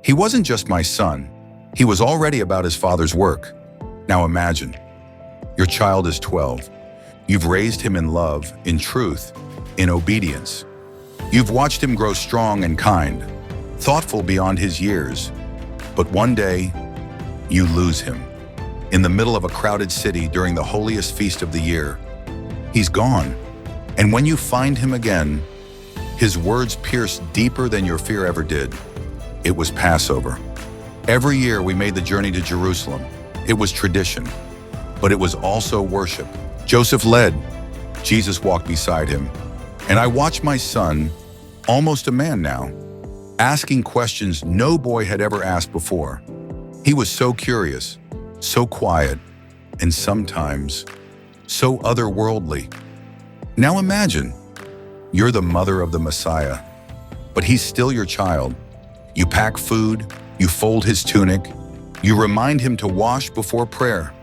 He wasn't just my son. He was already about his father's work. Now imagine, your child is 12. You've raised him in love, in truth, in obedience. You've watched him grow strong and kind, thoughtful beyond his years. But one day, you lose him. In the middle of a crowded city during the holiest feast of the year, he's gone. And when you find him again, his words pierce deeper than your fear ever did. It was Passover. Every year we made the journey to Jerusalem. It was tradition, but it was also worship. Joseph led. Jesus walked beside him. And I watched my son, almost a man now, asking questions no boy had ever asked before. He was so curious, so quiet, and sometimes so otherworldly. Now imagine, you're the mother of the Messiah, but he's still your child. You pack food, you fold his tunic, you remind him to wash before prayer.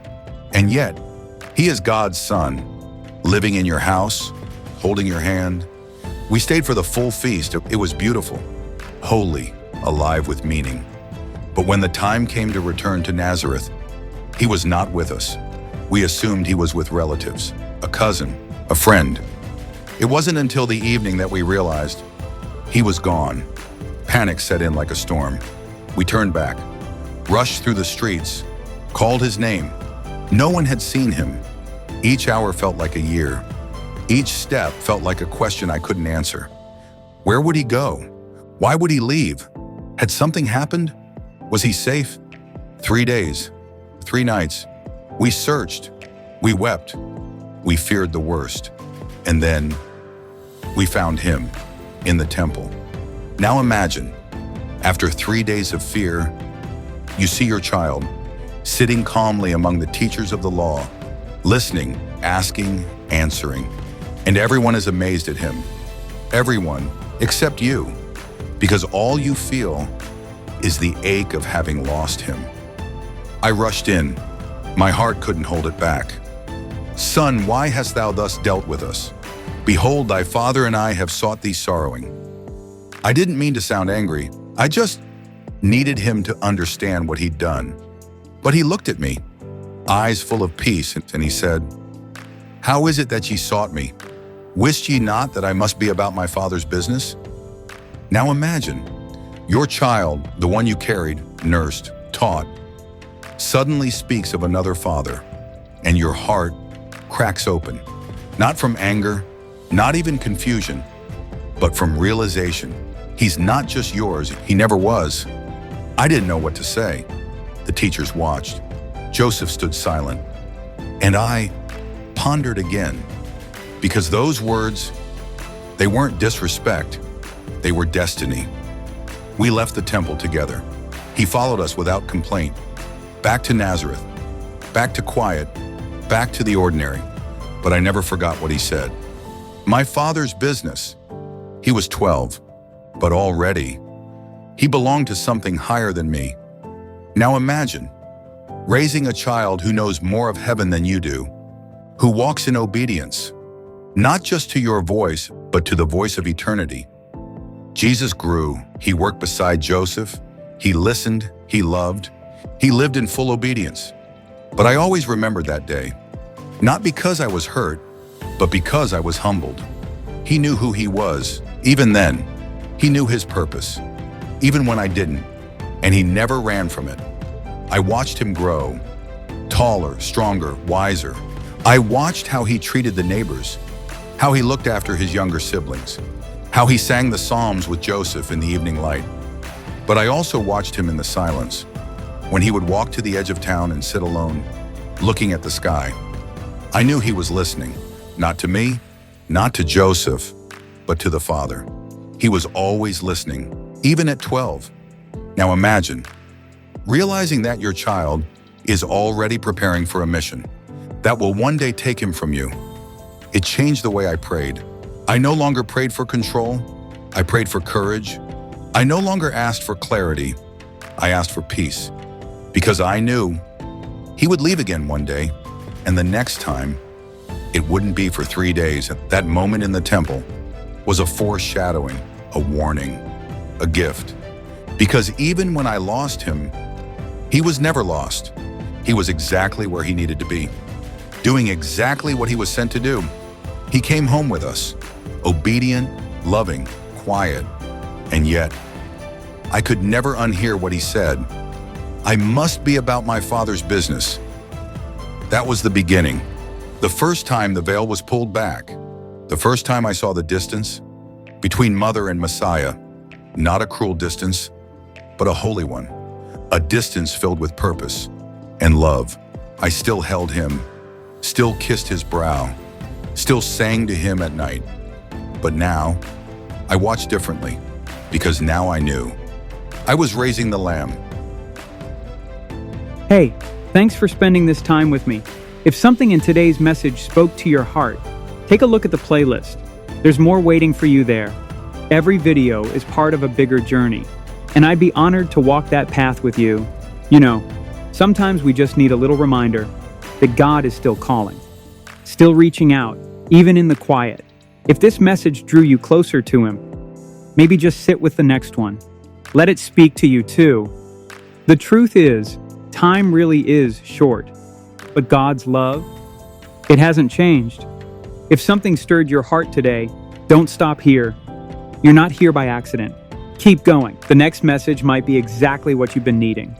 And yet, he is God's son, living in your house, holding your hand. We stayed for the full feast. It was beautiful, holy, alive with meaning. But when the time came to return to Nazareth, he was not with us. We assumed he was with relatives, a cousin, a friend. It wasn't until the evening that we realized he was gone. Panic set in like a storm. We turned back, rushed through the streets, called his name. No one had seen him. Each hour felt like a year. Each step felt like a question I couldn't answer. Where would he go? Why would he leave? Had something happened? Was he safe? 3 days, 3 nights. We searched. We wept. We feared the worst. And then we found him in the temple. Now imagine, after 3 days of fear, you see your child sitting calmly among the teachers of the law, listening, asking, answering, and everyone is amazed at him. Everyone except you, because all you feel is the ache of having lost him. I rushed in. My heart couldn't hold it back. Son, why hast thou thus dealt with us? Behold, thy father and I have sought thee sorrowing. I didn't mean to sound angry. I just needed him to understand what he'd done. But he looked at me, eyes full of peace, and he said, How is it that ye sought me? Wist ye not that I must be about my father's business? Now imagine, your child, the one you carried, nursed, taught, suddenly speaks of another father, and your heart cracks open, not from anger, not even confusion, but from realization. He's not just yours, he never was. I didn't know what to say. The teachers watched. Joseph stood silent, and I pondered again, because those words, they weren't disrespect, they were destiny. We left the temple together. He followed us without complaint, back to Nazareth, back to quiet, back to the ordinary. But I never forgot what he said. My father's business. He was 12, but already he belonged to something higher than me. Now imagine raising a child who knows more of heaven than you do, who walks in obedience, not just to your voice, but to the voice of eternity. Jesus grew. He worked beside Joseph. He listened. He loved. He lived in full obedience. But I always remembered that day, not because I was hurt, but because I was humbled. He knew who he was. Even then, he knew his purpose, even when I didn't, and he never ran from it. I watched him grow, taller, stronger, wiser. I watched how he treated the neighbors, how he looked after his younger siblings, how he sang the Psalms with Joseph in the evening light. But I also watched him in the silence, when he would walk to the edge of town and sit alone, looking at the sky. I knew he was listening, not to me, not to Joseph, but to the Father. He was always listening, even at 12. Now imagine, realizing that your child is already preparing for a mission that will one day take him from you. It changed the way I prayed. I no longer prayed for control. I prayed for courage. I no longer asked for clarity. I asked for peace, because I knew he would leave again one day, and the next time, it wouldn't be for 3 days. That moment in the temple was a foreshadowing, a warning, a gift. Because even when I lost him, he was never lost. He was exactly where he needed to be, doing exactly what he was sent to do. He came home with us, obedient, loving, quiet, and yet, I could never unhear what he said. I must be about my Father's business. That was the beginning. The first time the veil was pulled back. The first time I saw the distance between Mother and Messiah. Not a cruel distance, but a holy one. A distance filled with purpose and love. I still held him, still kissed his brow, still sang to him at night. But now, I watched differently, because now I knew. I was raising the lamb. Hey, thanks for spending this time with me. If something in today's message spoke to your heart, take a look at the playlist. There's more waiting for you there. Every video is part of a bigger journey, and I'd be honored to walk that path with you. You know, sometimes we just need a little reminder that God is still calling, still reaching out, even in the quiet. If this message drew you closer to Him, maybe just sit with the next one. Let it speak to you too. The truth is, time really is short, but God's love, it hasn't changed. If something stirred your heart today, don't stop here. You're not here by accident. Keep going. The next message might be exactly what you've been needing.